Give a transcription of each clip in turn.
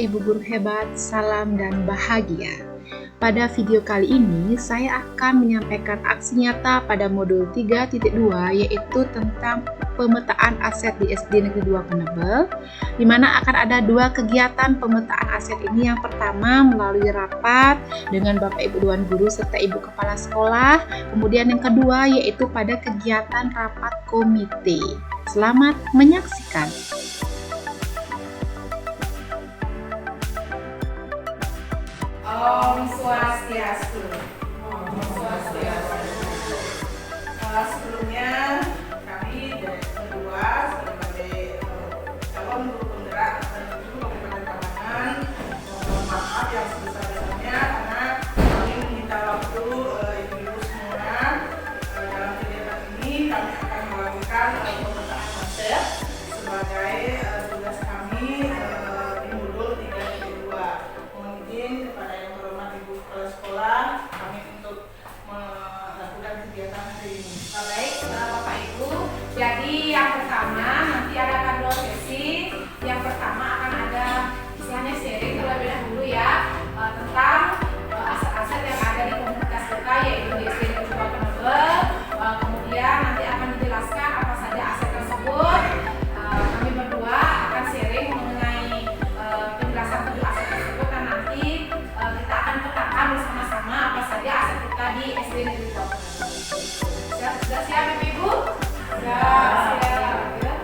Ibu guru hebat, salam dan bahagia. Pada video kali ini, saya akan menyampaikan aksi nyata pada modul 3.2 yaitu tentang pemetaan aset di SD Negeri 2 Penebel, di mana akan ada dua kegiatan pemetaan aset ini. Yang pertama melalui rapat dengan Bapak Ibu Dewan Guru serta Ibu Kepala Sekolah, kemudian yang kedua yaitu pada kegiatan rapat komite. Selamat menyaksikan. Om Swastiastu. Om Swastiastu. Sebelumnya kami dari kedua sebagai calon guru penggerak dan guru Kabupaten Tabanan mohon maaf yang sebesar-besarnya karena kami meminta waktu ibu-ibu semua dalam kegiatan ini. Kami akan melakukan pemetaan aset sebagai tugas kami di modul 3.2. Mohon izin kepada yang terhormat Ibu Kepala Sekolah kami untuk melakukan kegiatan hari ini. Baik, Bapak Ibu. Jadi yang pertama nanti ada dua sesi. Yang pertama akan ada istilahnya sharing terlebih dahulu ya tentang aset-aset yang ada di komunitas kita yaitu di SD Negeri 2 Penebel. Kemudian nanti akan dijelaskan apa saja aset tersebut. Kami berdua akan sharing mengenai penjelasan tujuh aset tersebut dan nanti kita akan petakan bersama-sama apa saja aset kita di SD Negeri 2 Penebel. Sudah siap Ibu? Sudah siap ya.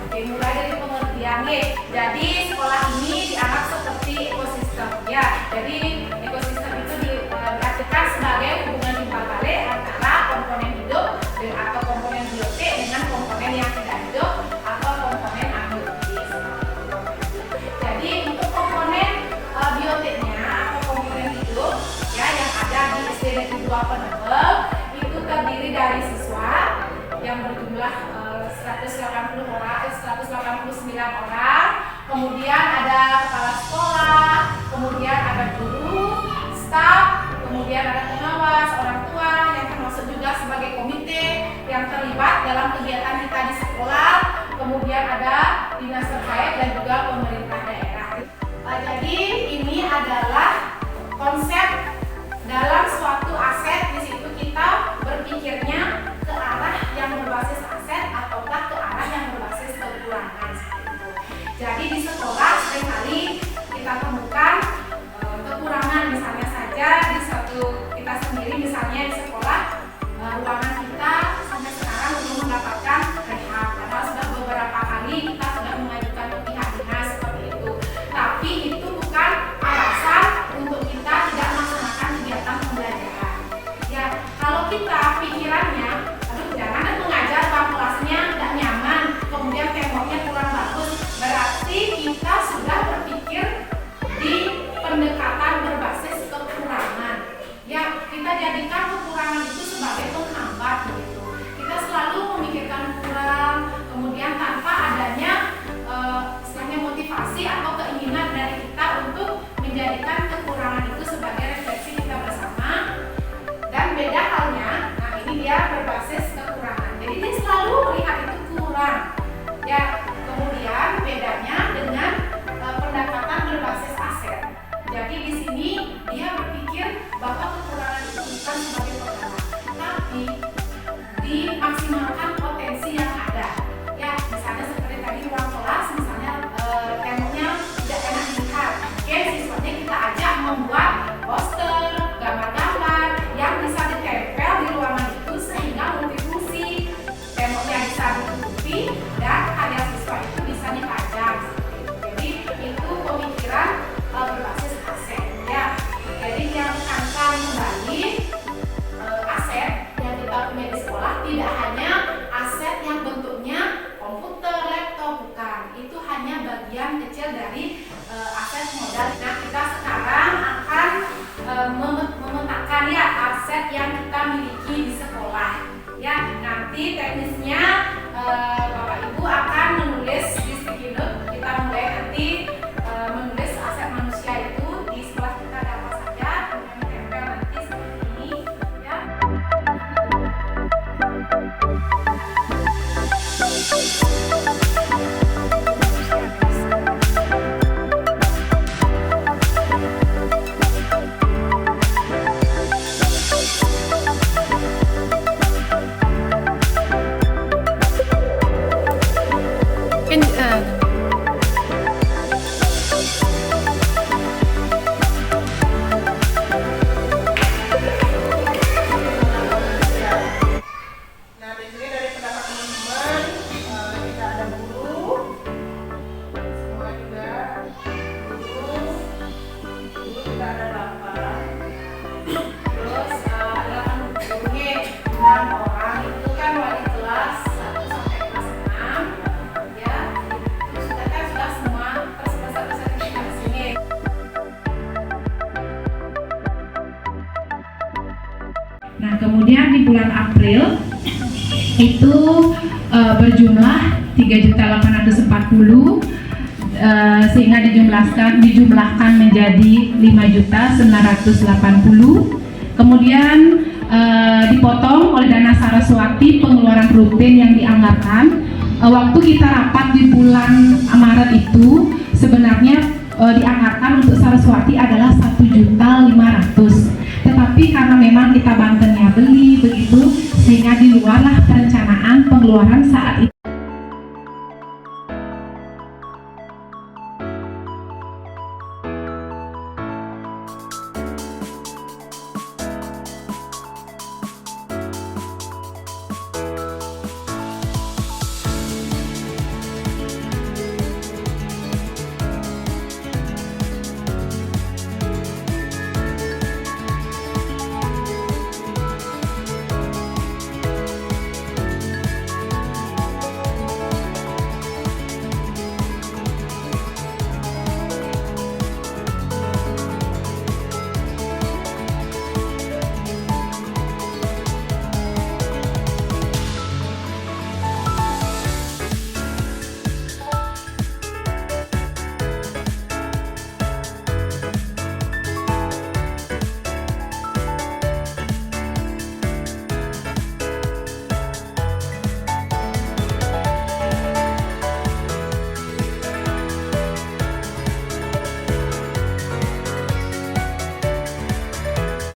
Oke, mulai dari pengertian nih. Jadi sekolah ini dianggap seperti ekosistem ya. Jadi ekosistem itu diartikan sebagai hubungan timbal balik antara komponen hidup atau komponen biotik dengan komponen yang tidak hidup atau komponen abiotik. Jadi untuk komponen biotiknya atau komponen hidup ya yang ada di SD Negeri 2 Penebel itu terdiri dari siswa yang berjumlah 189 orang, kemudian ada kepala sekolah, kemudian ada guru, staf, kemudian ada pengawas, orang tua yang termasuk juga sebagai komite yang terlibat dalam kegiatan kita di sekolah, kemudian ada dinas terkait dan juga pemerintah daerah. Jadi ini adalah konsep dalam suatu aset. Di situ kita berpikirnya ke arah yang berbasis aset ataukah ke arah yang berbasis kekurangan. Jadi di sekolah seringkali kita temukan kekurangan, misalnya saja di satu kita sendiri, misalnya di sekolah ruangan kita sampai sekarang belum mendapatkan rehab, karena sudah beberapa kali kita sudah mengajukan ke pihak dinas seperti itu. kemudian di bulan April itu berjumlah 3.840, sehingga dijumlahkan menjadi 5.980. Kemudian dipotong oleh dana Saraswati pengeluaran rutin yang dianggarkan. Waktu kita rapat di bulan Maret itu sebenarnya dianggarkan untuk Saraswati adalah 1.500.000. Tetapi karena memang kita Bantennya beli begitu, sehingga di luarlah perencanaan pengeluaran saat itu.